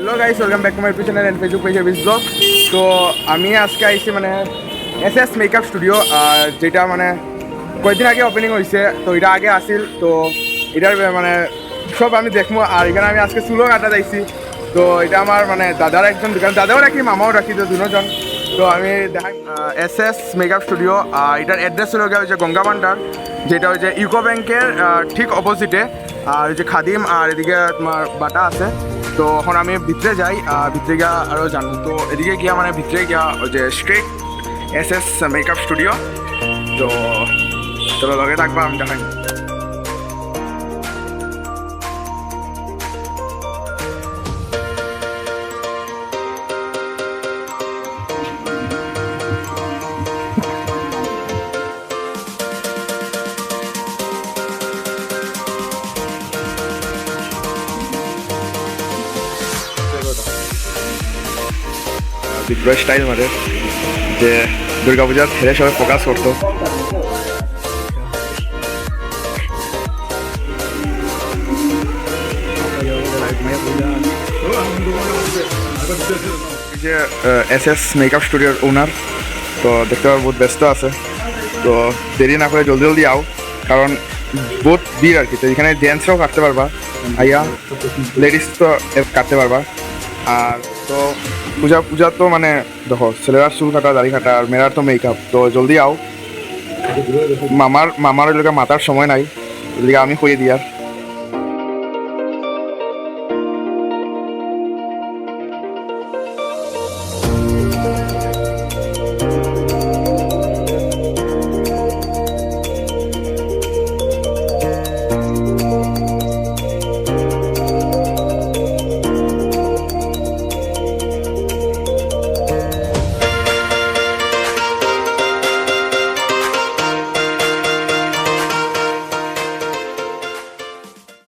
Hello guys, welcome back to my YouTube channel and Facebook page biz blog. তো আমি আজকে আইছি মানে এস মেকআপ স্টুডিও, যেটা মানে কয়েকদিন আগে ওপেনিং হয়েছে। তো এটা আগে আসিল, তো এটার মানে সব আমি দেখবো। আর এখানে আমি আজকে চুলও কাটা যাইছি। তো এটা আমার মানে দাদার একজন দোকান, দাদাও রাখি মামাও রাখি, তো দুজন। তো আমি দেখাই এস মেকআপ স্টুডিও। এটার অ্যাড্রেস হলো যে গঙ্গা ভান্ডার, যেটা হচ্ছে ইউকো ব্যাংকের ঠিক অপোজিটে। আর যে খাদিম আর এদিকে তোমার বাটা আছে। তো এখন আমি ভিতরে যাই, ভিতরে গিয়া আরও জানবো। তো এদিকে গিয়া মানে ভিতরে গিয়া ওই যে স্ট্রিট এস মেকআপ স্টুডিও। তো চলো লগে থাকবা, আমি দেখাই। বিদ্রোহ স্টাইল মানে যে দুর্গাপূজার ছেড়ে সবাই ফোকাস করতো। যে এস মেকআপ স্টুডিওর ওনার, তো দেখতে পাবো বহুত ব্যস্ত আছে। তো দেরি না করে জলদি আও, কারণ বহুত ভিড় আর কি। তো এখানে জেন্টসরাও কাটতে পারবা, আইয়া লেডিস তো কাটতে পারবা। আর তো পূজা তো মানে দেখো, ছেলেরা চুল কাটা, দাড়ি কাটা, আর মেয়েরার তো মেকআপ। তো জলদি আও, মামার ওই লোকের মাথার সময় নাই, এদিকে আমি কইয়ে দিই আর